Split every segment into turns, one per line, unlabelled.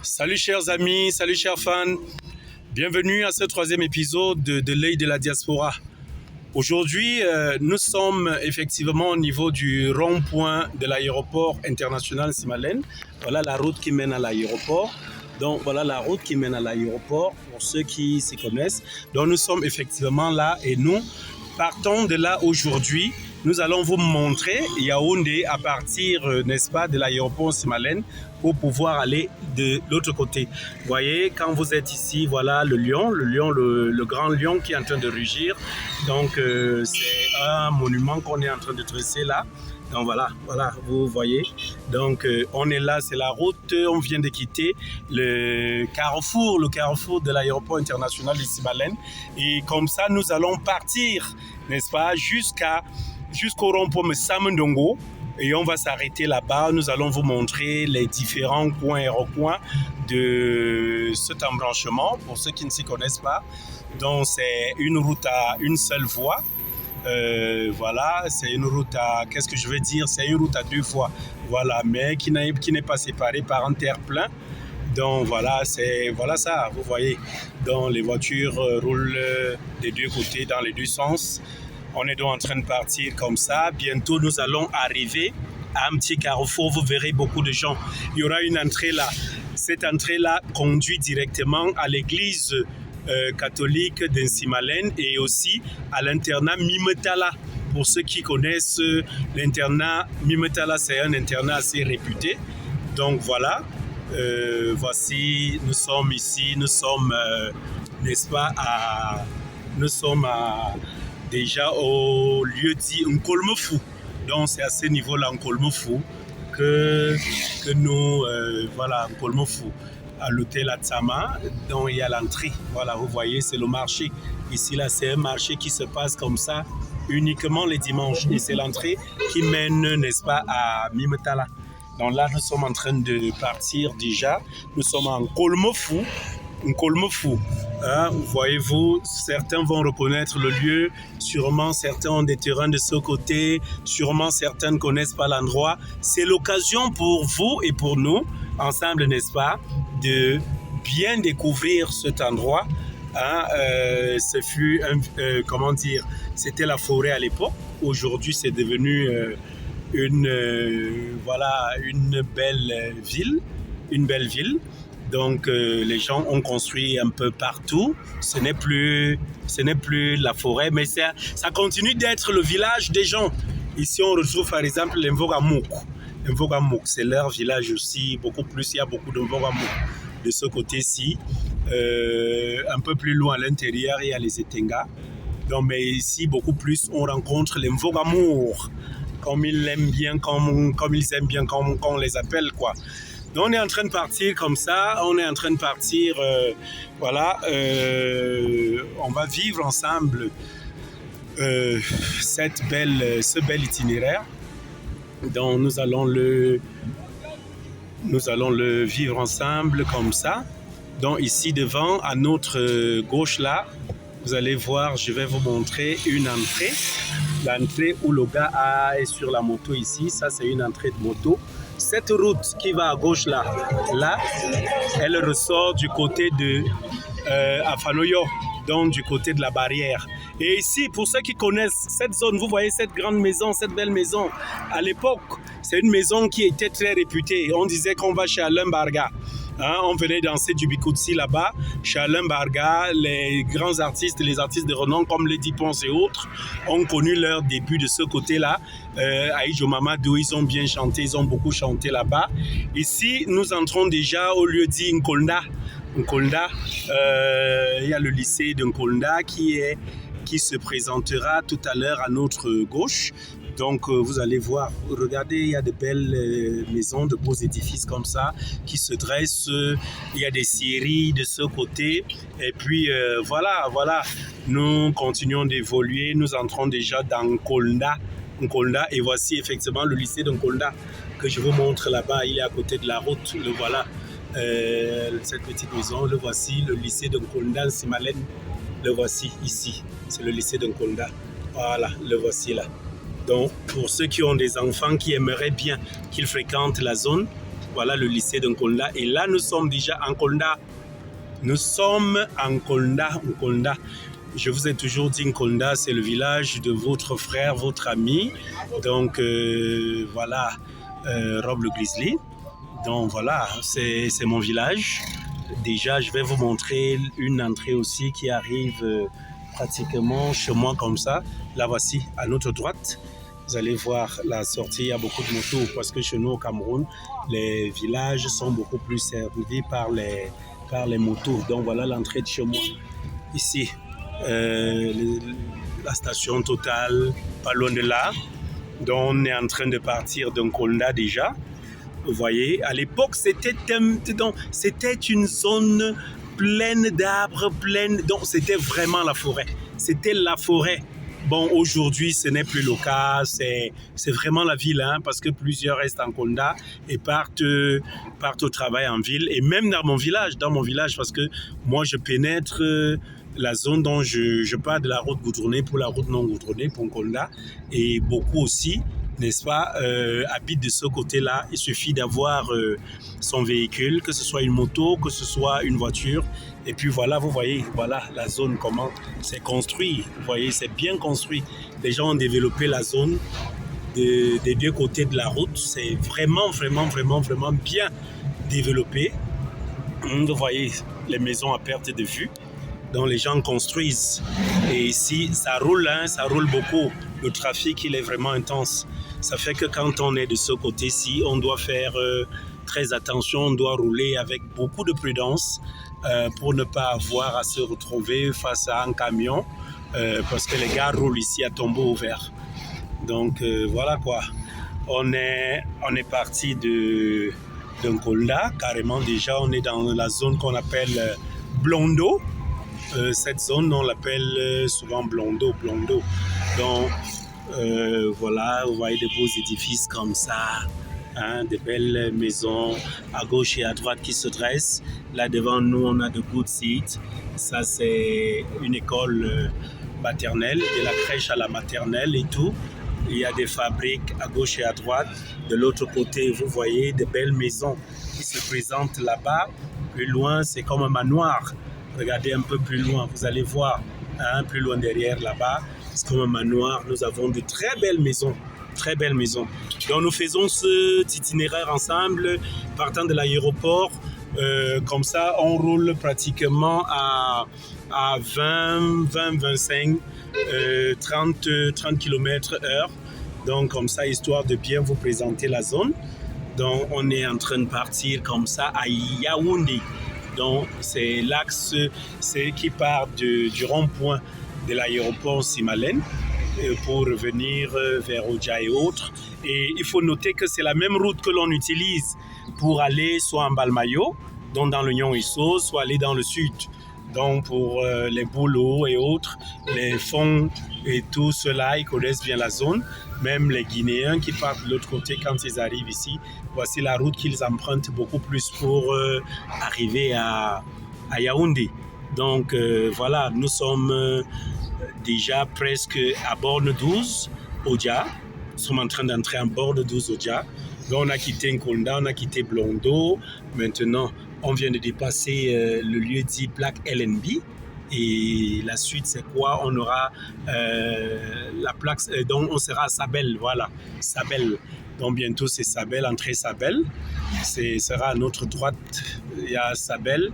Salut chers amis, salut chers fans, bienvenue à ce troisième épisode de l'œil de la diaspora. Aujourd'hui, nous sommes effectivement au niveau du rond-point de l'aéroport international Simalène. Voilà la route qui mène à l'aéroport. Donc voilà la route qui mène à l'aéroport pour ceux qui s'y connaissent. Donc nous sommes effectivement là et nous partons de là aujourd'hui. Nous allons vous montrer Yaoundé à partir, n'est-ce pas, de l'aéroport Simalène pour pouvoir aller de l'autre côté. Vous voyez, quand vous êtes ici, voilà le grand lion qui est en train de rugir. Donc, c'est un monument qu'on est en train de dresser là. Donc voilà, vous voyez. Donc on est là, c'est la route, on vient de quitter le carrefour de l'aéroport international de Simalène. Et comme ça, nous allons partir, n'est-ce pas, jusqu'au rond-point Samendongo. Et on va s'arrêter là-bas. Nous allons vous montrer les différents coins et recoins de cet embranchement, pour ceux qui ne s'y connaissent pas. Donc c'est une route à une seule voie. Voilà, c'est une route à, qu'est-ce que je veux dire, c'est une route à deux voies, voilà, mais qui n'est pas séparée par un terre-plein. Donc voilà, voilà ça, vous voyez. Donc les voitures roulent des deux côtés, dans les deux sens. On est donc en train de partir comme ça. Bientôt, nous allons arriver à un petit carrefour. Vous verrez beaucoup de gens. Il y aura une entrée là. Cette entrée-là conduit directement à l'église catholique d'Insimalène et aussi à l'internat Mimetala. Pour ceux qui connaissent l'internat Mimetala, c'est un internat assez réputé. Donc voilà, voici, nous sommes ici, nous sommes, n'est-ce pas, déjà au lieu dit Nkolmefou. Donc c'est à ce niveau-là, Nkolmefou, que nous, voilà, Nkolmefou, à l'hôtel Atsama, dont il y a l'entrée. Voilà, vous voyez, c'est le marché. Ici, là, c'est un marché qui se passe comme ça, uniquement les dimanches. Et c'est l'entrée qui mène, n'est-ce pas, à Mimetala. Donc là, nous sommes en train de partir déjà. Nous sommes en Nkolmefou. Hein, voyez-vous, certains vont reconnaître le lieu, sûrement certains ont des terrains de ce côté, sûrement certains ne connaissent pas l'endroit. C'est l'occasion pour vous et pour nous, ensemble, n'est-ce pas, de bien découvrir cet endroit. Hein, ce fut, comment dire, c'était la forêt à l'époque. Aujourd'hui, c'est devenu voilà, une belle ville. Donc les gens ont construit un peu partout. Ce n'est plus la forêt, mais ça continue d'être le village des gens. Ici, on retrouve par exemple les Mvogamouk. Les Mvogamouk, c'est leur village aussi, beaucoup plus. Il y a beaucoup de Mvogamouk de ce côté-ci. Un peu plus loin à l'intérieur, il y a les Etenga. Donc, mais ici, beaucoup plus, on rencontre les Mvogamour, comme ils aiment bien, comme on les appelle, quoi. Donc on est en train de partir comme ça, voilà, on va vivre ensemble ce bel itinéraire. Donc nous allons le vivre ensemble comme ça. Donc ici devant, à notre gauche là, vous allez voir, je vais vous montrer une entrée. L'entrée où le gars est sur la moto ici, ça c'est une entrée de moto. Cette route qui va à gauche là, elle ressort du côté de Afanoyo, donc du côté de la barrière. Et ici, pour ceux qui connaissent cette zone, vous voyez cette grande maison, cette belle maison. À l'époque, c'est une maison qui était très réputée. On disait qu'on va chez Alain Barga. Hein, on venait danser du Bikoutsi là-bas, chez Alain Barga. Les grands artistes, les artistes de renom comme Lady Ponce et autres ont connu leur début de ce côté-là. Aïdjo Mamadou, ils ont bien chanté, ils ont beaucoup chanté là-bas. Ici, nous entrons déjà au lieu dit Nkolda. Il y a le lycée de Nkolda qui se présentera tout à l'heure à notre gauche. Donc vous allez voir, regardez, il y a de belles maisons, de beaux édifices comme ça qui se dressent. Il y a des scieries de ce côté. Et puis voilà, nous continuons d'évoluer. Nous entrons déjà dans Nkolda. Et voici effectivement le lycée de Nkolda que je vous montre là-bas. Il est à côté de la route. Le voilà, cette petite maison. Le voici, le lycée de Nkolda, Simalène. Le voici ici. C'est le lycée de Nkolda. Voilà, le voici là. Donc, pour ceux qui ont des enfants qui aimeraient bien qu'ils fréquentent la zone, Voilà le lycée de Nkolda. Et là, nous sommes déjà en Nkolda. Nous sommes en Nkolda. Je vous ai toujours dit Nkolda, c'est le village de votre frère, votre ami. Donc voilà, Rob le Grizzly. Donc voilà, c'est mon village. Déjà, je vais vous montrer une entrée aussi qui arrive pratiquement chez moi comme ça. La voici, à notre droite. Vous allez voir la sortie, il y a beaucoup de motos parce que chez nous au Cameroun, les villages sont beaucoup plus servis par les motos. Donc voilà l'entrée de chez moi. Ici, la station Total, pas loin de là. Donc on est en train de partir d'un Nkolda déjà. Vous voyez, à l'époque, c'était une zone pleine d'arbres, donc c'était vraiment la forêt. C'était la forêt. Bon, aujourd'hui, ce n'est plus le cas. C'est vraiment la ville, hein, parce que plusieurs restent en Nkolda et partent au travail en ville. Et même dans mon village, parce que moi, je pénètre la zone dont je pars de la route goudronnée pour la route non goudronnée, pour Nkolda. Et beaucoup aussi, n'est-ce pas, habite de ce côté-là. Il suffit d'avoir son véhicule, que ce soit une moto, que ce soit une voiture. Et puis voilà, vous voyez, voilà la zone, comment c'est construit. Vous voyez, c'est bien construit. Les gens ont développé la zone des deux côtés de la route. C'est vraiment bien développé. Vous voyez les maisons à perte de vue. Donc les gens construisent. Et ici, ça roule, hein, ça roule beaucoup. Le trafic, il est vraiment intense. Ça fait que quand on est de ce côté-ci, on doit faire très attention, on doit rouler avec beaucoup de prudence pour ne pas avoir à se retrouver face à un camion parce que les gars roulent ici à tombeau ouvert. Donc voilà quoi. On est parti de Nkolda, carrément déjà, on est dans la zone qu'on appelle Blondo. Cette zone, on l'appelle souvent Blondo. Donc, voilà, vous voyez des beaux édifices comme ça, hein, des belles maisons à gauche et à droite qui se dressent. Là, devant nous, on a de good seats. Ça, c'est une école maternelle, de la crèche à la maternelle et tout. Il y a des fabriques à gauche et à droite. De l'autre côté, vous voyez des belles maisons qui se présentent là-bas. Plus loin, c'est comme un manoir. Regardez un peu plus loin, vous allez voir, hein, plus loin derrière là-bas, c'est comme un manoir. Nous avons de très belles maisons. Donc nous faisons cet itinéraire ensemble, partant de l'aéroport. Comme ça, on roule pratiquement à 25, 30 km/h. Donc comme ça, histoire de bien vous présenter la zone. Donc on est en train de partir comme ça à Yaoundé. Donc, c'est l'axe qui part du rond-point de l'aéroport Simalène pour revenir vers Oja et autres. Et il faut noter que c'est la même route que l'on utilise pour aller soit en Balmayo, donc dans l'Union Isso, soit aller dans le sud. Donc, pour les boulots et autres, les fonds et tout cela, ils connaissent bien la zone. Même les Guinéens qui partent de l'autre côté quand ils arrivent ici, voici la route qu'ils empruntent beaucoup plus pour arriver à Yaoundé. Donc voilà, nous sommes déjà presque à Borne 12, Oja. Nous sommes en train d'entrer en Borne 12, Oja. Donc on a quitté Nkolda, on a quitté Blondo. Maintenant, on vient de dépasser le lieu dit Black LNB. Et la suite, c'est quoi? On aura la plaque, donc on sera à Sabel, voilà, Sabel. Donc bientôt, c'est Sabel, entrée Sabel. Ce sera à notre droite, il y a Sabel.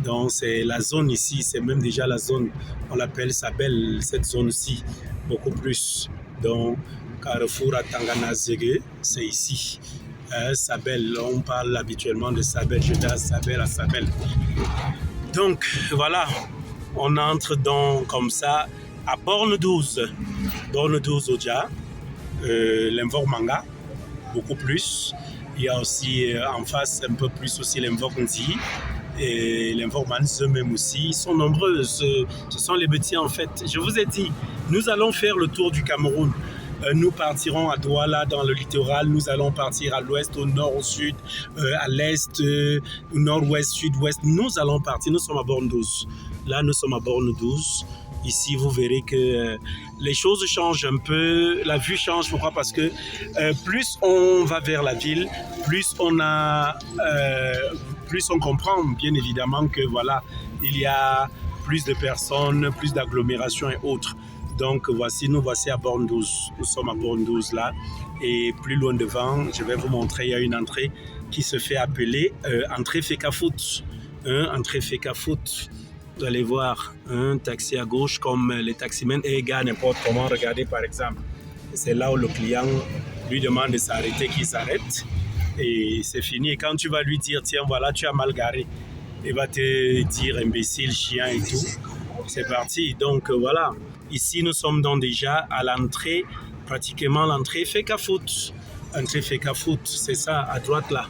Donc c'est la zone ici, c'est même déjà la zone, on l'appelle Sabel, cette zone-ci, beaucoup plus. Donc Carrefour à Tanganazege, c'est ici. Sabel, on parle habituellement de Sabel, je dis à Sabel. Donc voilà. On entre donc comme ça à Borne 12 Oja, l'Invor Manga, beaucoup plus. Il y a aussi en face un peu plus aussi l'Invor Ndi et l'Invor Manze même aussi. Ils sont nombreux, ce sont les petits en fait. Je vous ai dit, nous allons faire le tour du Cameroun. Nous partirons à Douala dans le littoral, nous allons partir à l'ouest, au nord, au sud, à l'est, au nord-ouest, sud-ouest. Nous allons partir, nous sommes à Borne 12. Là, nous sommes à Borne 12. Ici, vous verrez que les choses changent un peu, la vue change. Pourquoi? Parce que plus on va vers la ville, plus on comprend bien évidemment que voilà, il y a plus de personnes, plus d'agglomérations et autres. Donc nous voici à Borne 12. Nous sommes à Borne 12 là. Et plus loin devant, je vais vous montrer, il y a une entrée qui se fait appeler entrée Fecafoot. Entrée Fecafoot. Vous allez voir un taxi à gauche comme les taximens et gars n'importe comment. Regardez par exemple, c'est là où le client lui demande de s'arrêter, qu'il s'arrête et c'est fini. Et quand tu vas lui dire tiens voilà tu as mal garé, il va te dire imbécile, chien et tout. C'est parti. Donc voilà, ici nous sommes donc déjà à l'entrée, pratiquement l'entrée Fecafoot. Entrée Fecafoot, c'est ça à droite là.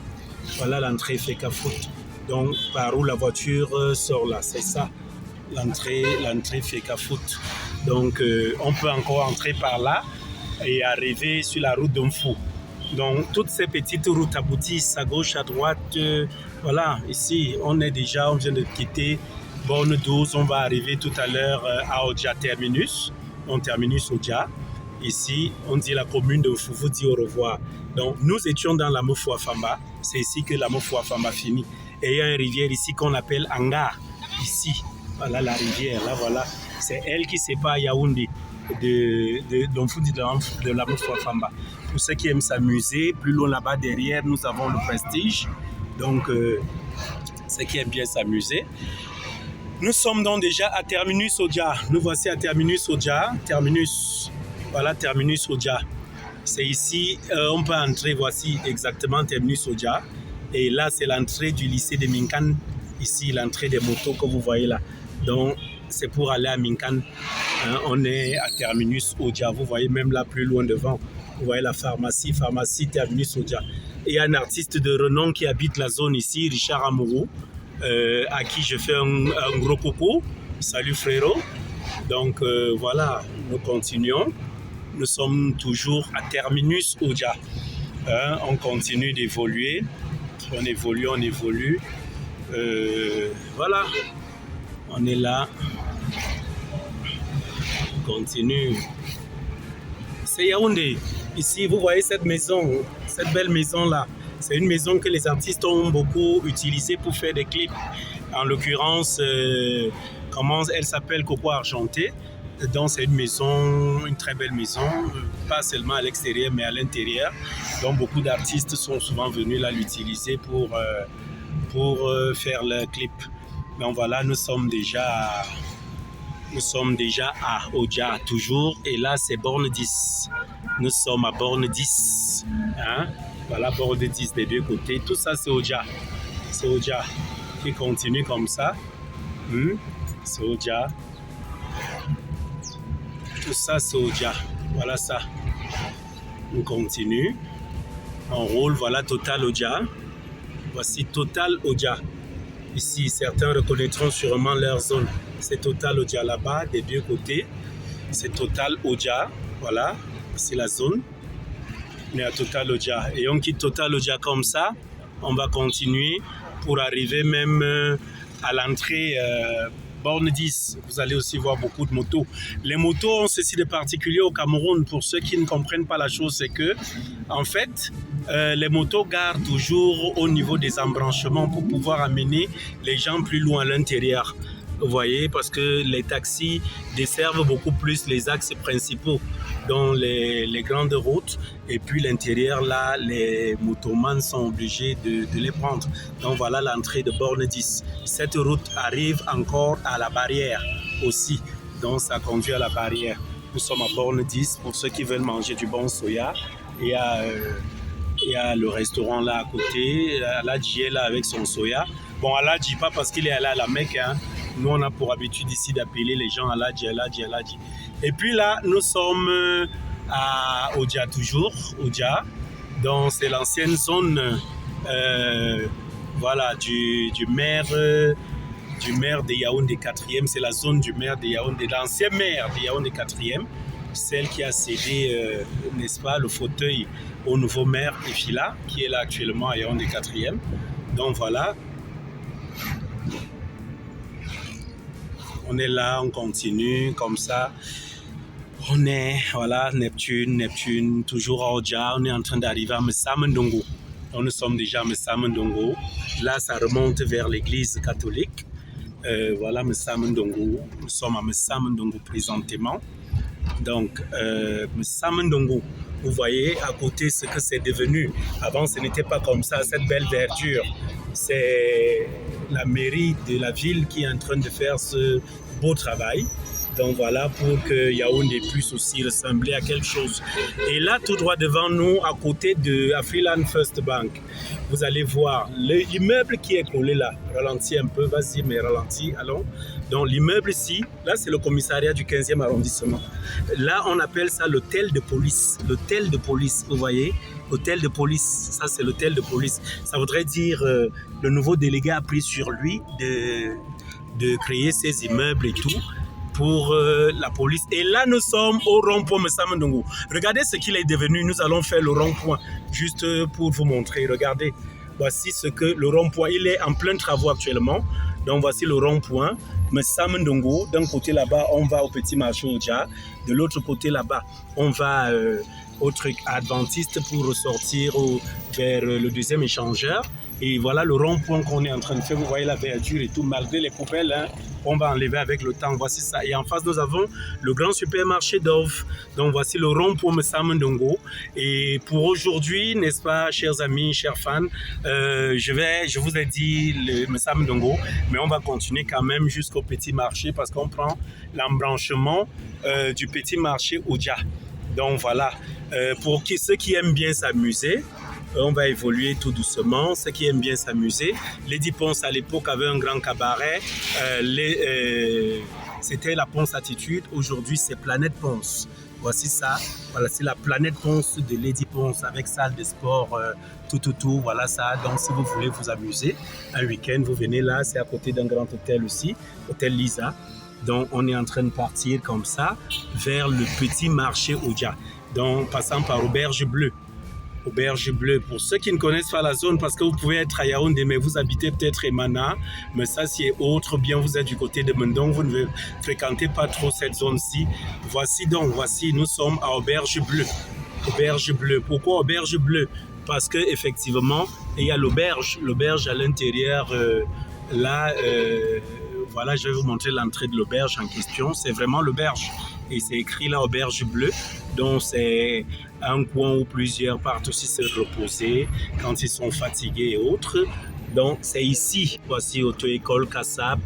Voilà l'entrée Fecafoot. Donc, par où la voiture sort là, c'est ça, l'entrée Fecafoot. Donc, on peut encore entrer par là et arriver sur la route d'Omfou. Donc, toutes ces petites routes aboutissent à gauche, à droite. Voilà, ici, on vient de quitter Borne 12. On va arriver tout à l'heure à Oja Terminus. On terminus Oja. Ici, on dit la commune d'Omfou vous dit au revoir. Donc, nous étions dans la Mofouafamba. C'est ici que la Mofouafamba finit. Et il y a une rivière ici qu'on appelle Anga, ici. Voilà la rivière, là voilà. C'est elle qui sépare Yaoundé de la Mofouafamba. Pour ceux qui aiment s'amuser, plus loin là-bas derrière, nous avons le Prestige. Donc, ceux qui aiment bien s'amuser. Nous sommes donc déjà à Terminus Oja. Nous voici à Terminus Oja. Voilà Terminus Oja. C'est ici, on peut entrer, voici exactement Terminus Oja. Et là, c'est l'entrée du lycée de Minkan. Ici, l'entrée des motos que vous voyez là. Donc, c'est pour aller à Minkan. On est à Terminus Oja. Vous voyez même là, plus loin devant. Vous voyez la pharmacie Terminus Oja. Et il y a un artiste de renom qui habite la zone ici, Richard Amourou, à qui je fais un gros coucou. Salut frérot. Donc, voilà, nous continuons. Nous sommes toujours à Terminus Oja. On continue d'évoluer. On évolue. Voilà, on est là. On continue. C'est Yaoundé. Ici, vous voyez cette maison, cette belle maison-là. C'est une maison que les artistes ont beaucoup utilisée pour faire des clips. En l'occurrence, comment elle s'appelle, Coco Argenté. Donc c'est une maison, une très belle maison, pas seulement à l'extérieur mais à l'intérieur. Donc beaucoup d'artistes sont souvent venus là l'utiliser pour faire le clip. Donc voilà, nous sommes déjà à Oja toujours et là c'est Borne 10. Nous sommes à Borne 10. Hein? Voilà Borne 10 des deux côtés. Tout ça c'est Oja. C'est Oja qui continue comme ça. C'est Oja. Tout ça, c'est Oja. Voilà ça. On continue. On roule. Voilà Total Oja. Voici Total Oja. Ici, certains reconnaîtront sûrement leur zone. C'est Total Oja là-bas, des deux côtés. C'est Total Oja. Voilà. C'est la zone. On est à Total Oja. Et on quitte Total Oja comme ça. On va continuer pour arriver même à l'entrée Borne 10, vous allez aussi voir beaucoup de motos. Les motos ont ceci de particulier au Cameroun. Pour ceux qui ne comprennent pas la chose, c'est que, en fait, les motos garent toujours au niveau des embranchements pour pouvoir amener les gens plus loin à l'intérieur. Vous voyez, parce que les taxis desservent beaucoup plus les axes principaux, dont les grandes routes. Et puis l'intérieur, là, les motomans sont obligés de les prendre. Donc voilà l'entrée de Borne 10. Cette route arrive encore à la barrière aussi. Donc ça conduit à la barrière. Nous sommes à Borne 10 pour ceux qui veulent manger du bon soya. Il y a le restaurant là à côté. Aladji est là avec son soya. Bon, Aladji, pas parce qu'il est allé à la Mecque, hein. Nous, on a pour habitude ici d'appeler les gens Aladji. Et puis là, nous sommes à Oja toujours, Oja. Donc, c'est l'ancienne zone voilà, du maire de Yaoundé 4e. C'est la zone du maire de Yaoundé, l'ancien maire de Yaoundé 4e. Celle qui a cédé, n'est-ce pas, le fauteuil au nouveau maire Efila, qui est là actuellement à Yaoundé 4e. Donc, voilà. On est là, on continue comme ça. On est, voilà, Neptune, toujours à Oja. On est en train d'arriver à Messamendongo. Nous sommes déjà à Messamendongo. Là, ça remonte vers l'église catholique. Voilà, Messamendongo. Nous sommes à Messamendongo présentement. Donc, Messamendongo, vous voyez à côté ce que c'est devenu. Avant, ce n'était pas comme ça, cette belle verdure. C'est la mairie de la ville qui est en train de faire ce beau travail. Donc voilà, pour que Yaoundé puisse aussi ressembler à quelque chose. Et là, tout droit devant nous, à côté de Afriland First Bank, vous allez voir l'immeuble qui est collé là. Ralentis un peu, vas-y, mais ralentis, allons. Donc l'immeuble ici, là c'est le commissariat du 15e arrondissement. Là, on appelle ça l'hôtel de police. L'hôtel de police, vous voyez? Hôtel de police, ça c'est l'hôtel de police. Ça voudrait dire le nouveau délégué a pris sur lui de créer ces immeubles et tout pour la police. Et là, nous sommes au rond-point Messamendongo. Regardez ce qu'il est devenu. Nous allons faire le rond-point juste pour vous montrer. Regardez, voici ce que le rond-point, il est en plein travaux actuellement. Donc, voici le rond-point Messamendongo. D'un côté là-bas, on va au petit marché Oja. De l'autre côté là-bas, on va au truc adventiste pour ressortir vers le deuxième échangeur. Et voilà le rond-point qu'on est en train de faire. Vous voyez la verdure et tout, malgré les poubelles, hein, on va enlever avec le temps. Voici ça. Et en face, nous avons le grand supermarché Dove. Donc, voici le rond-point Messamendongo. Et pour aujourd'hui, n'est-ce pas, chers amis, chers fans, je vous ai dit le Messamendongo, mais on va continuer quand même jusqu'au petit marché parce qu'on prend l'embranchement du petit marché Oja. Donc, voilà. Pour ceux qui aiment bien s'amuser, on va évoluer tout doucement. Ceux qui aiment bien s'amuser, Lady Ponce à l'époque avait un grand cabaret. C'était la Ponce Attitude. Aujourd'hui, c'est Planète Ponce. Voici ça. Voilà, c'est la Planète Ponce de Lady Ponce avec salle de sport, tout. Voilà ça. Donc, si vous voulez vous amuser, un week-end, vous venez là. C'est à côté d'un grand hôtel aussi, Hôtel Lisa. Donc, on est en train de partir comme ça vers le petit marché Oja. Donc, passant par Auberge Bleue. Auberge Bleue, pour ceux qui ne connaissent pas la zone, parce que vous pouvez être à Yaoundé, mais vous habitez peut-être Emana, mais ça c'est autre, bien vous êtes du côté de Mendong, vous ne fréquentez pas trop cette zone-ci. Voici, nous sommes à Auberge Bleue. Auberge Bleue. Pourquoi Auberge Bleue? Parce que effectivement, il y a l'auberge à l'intérieur, voilà, je vais vous montrer l'entrée de l'auberge en question. C'est vraiment l'auberge. Et c'est écrit là, Auberge Bleue. Donc, c'est un coin où plusieurs partent aussi se reposer quand ils sont fatigués et autres. Donc, c'est ici. Voici Auto-École Kassap.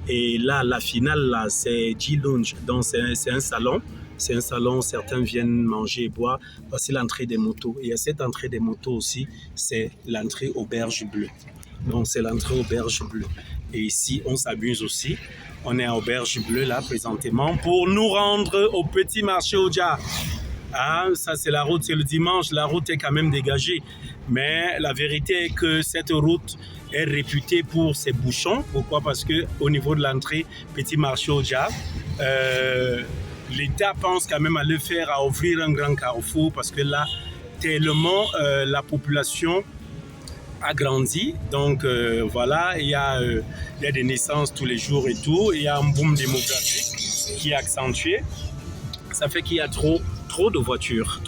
Et là, la finale, là, c'est G-Lounge. Donc, c'est un salon. C'est un salon, certains viennent manger et boire. Voici l'entrée des motos. Et à cette entrée des motos aussi, c'est l'entrée Auberge Bleue. Donc, c'est l'entrée Auberge Bleue. Et ici, on s'amuse aussi. On est à Auberge Bleue, là, présentement, pour nous rendre au petit marché Oja. Ah, ça, c'est la route, c'est le dimanche. La route est quand même dégagée. Mais la vérité est que cette route est réputée pour ses bouchons. Pourquoi? Parce qu'au niveau de l'entrée, petit marché Oja, l'État pense quand même à le faire, à ouvrir un grand carrefour. Parce que là, tellement la population a grandi, donc voilà, il y a des naissances tous les jours et tout, il y a un boom démographique qui est accentué, ça fait qu'il y a trop de voitures,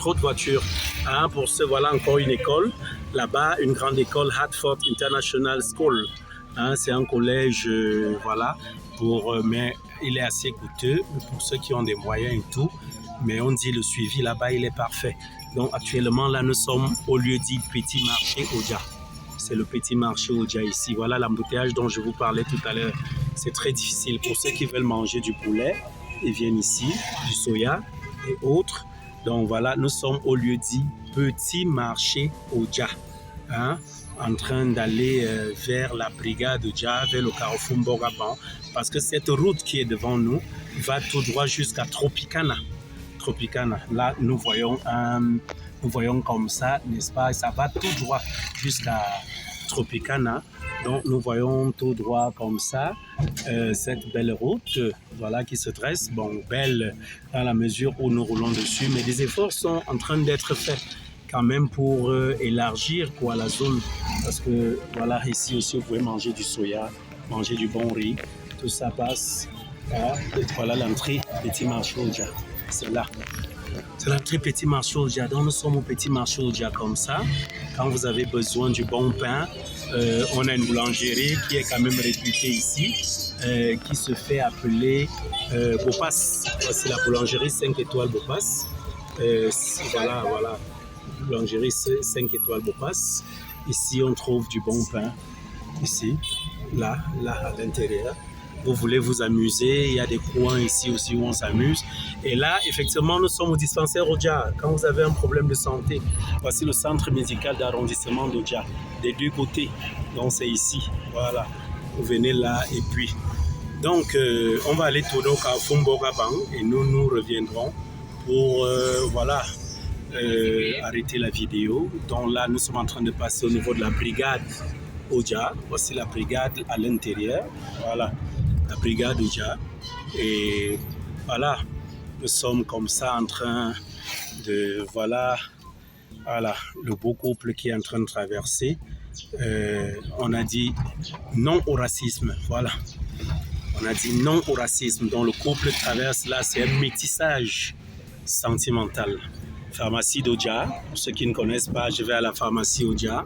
hein, pour ce, voilà encore une école, là-bas, une grande école, Hartford International School, hein, c'est un collège, voilà, mais il est assez coûteux pour ceux qui ont des moyens et tout, mais on dit le suivi là-bas, il est parfait. Donc actuellement, là, nous sommes au lieu dit Petit Marché Oja. C'est le petit marché Oja ici. Voilà l'embouteillage dont je vous parlais tout à l'heure. C'est très difficile. Pour ceux qui veulent manger du poulet, ils viennent ici, du soya et autres. Donc voilà, nous sommes au lieu dit Petit Marché Oja. Hein, en train d'aller vers la brigade Oja, vers le carrefour Mbogaban. Parce que cette route qui est devant nous va tout droit jusqu'à Tropicana. Là, nous voyons comme ça, n'est-ce pas? Ça va tout droit jusqu'à Tropicana. Donc, nous voyons tout droit comme ça cette belle route, voilà, qui se dresse. Bon, belle dans la mesure où nous roulons dessus, mais des efforts sont en train d'être faits quand même pour élargir la zone. Parce que, voilà, ici aussi, vous pouvez manger du soya, manger du bon riz. Tout ça passe Voilà l'entrée Petit Marché Oja. C'est là. C'est l'entrée Petit Marché Oja. Donc nous sommes au Petit Marché Oja comme ça. Quand vous avez besoin du bon pain, on a une boulangerie qui est quand même réputée ici, qui se fait appeler Bopas. Voici la boulangerie 5 étoiles Bopas. Voilà. Boulangerie 5 étoiles Bopas. Ici, on trouve du bon pain. Ici, là, à l'intérieur. Vous voulez vous amuser, il y a des coins ici aussi où on s'amuse. Et là, effectivement, nous sommes au dispensaire Oja. Quand vous avez un problème de santé, voici le centre médical d'arrondissement d'Oja, des deux côtés. Donc, c'est ici. Voilà. Vous venez là et puis. Donc, on va aller tourner au Carrefour Mbogabang et nous reviendrons pour, arrêter la vidéo. Donc là, nous sommes en train de passer au niveau de la brigade Oja. Voici la brigade à l'intérieur. Voilà. La brigade Oja. Et voilà, nous sommes comme ça en train de, voilà, le beau couple qui est en train de traverser. On a dit non au racisme, voilà. On a dit non au racisme. Donc le couple traverse là, c'est un métissage sentimental. Pharmacie d'Oja, pour ceux qui ne connaissent pas, je vais à la pharmacie Oja.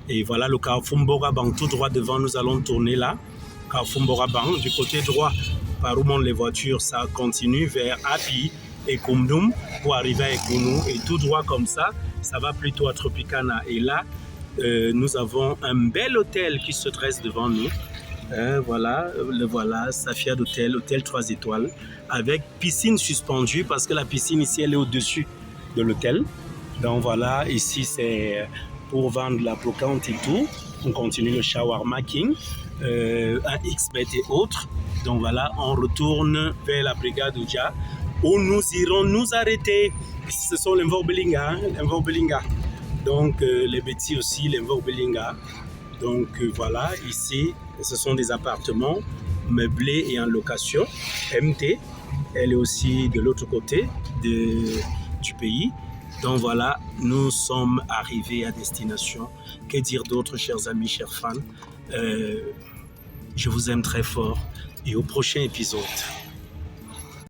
Et voilà le Carrefour Mbogabang, tout droit devant, nous allons tourner là. Carrefour Mbogabang, du côté droit, par où montent les voitures, ça continue vers Api et Koumdoum pour arriver à Ekounou. Et tout droit comme ça, ça va plutôt à Tropicana. Et là, nous avons un bel hôtel qui se dresse devant nous. Voilà, Safia d'hôtel, hôtel 3 étoiles, avec piscine suspendue, parce que la piscine ici, elle est au-dessus de l'hôtel. Donc voilà, ici, c'est pour vendre la brocante et tout. On continue le shawarma king, un XBet et autres. Donc voilà, on retourne vers la brigade Oja, où nous irons nous arrêter. Ici, ce sont les Mvorbelinga. Donc les Betty aussi, les Mvorbelinga. Donc voilà, ici, ce sont des appartements meublés et en location. MT, elle est aussi de l'autre côté du pays. Donc voilà, nous sommes arrivés à destination. Que dire d'autre, chers amis, chers fans? Je vous aime très fort et au prochain épisode.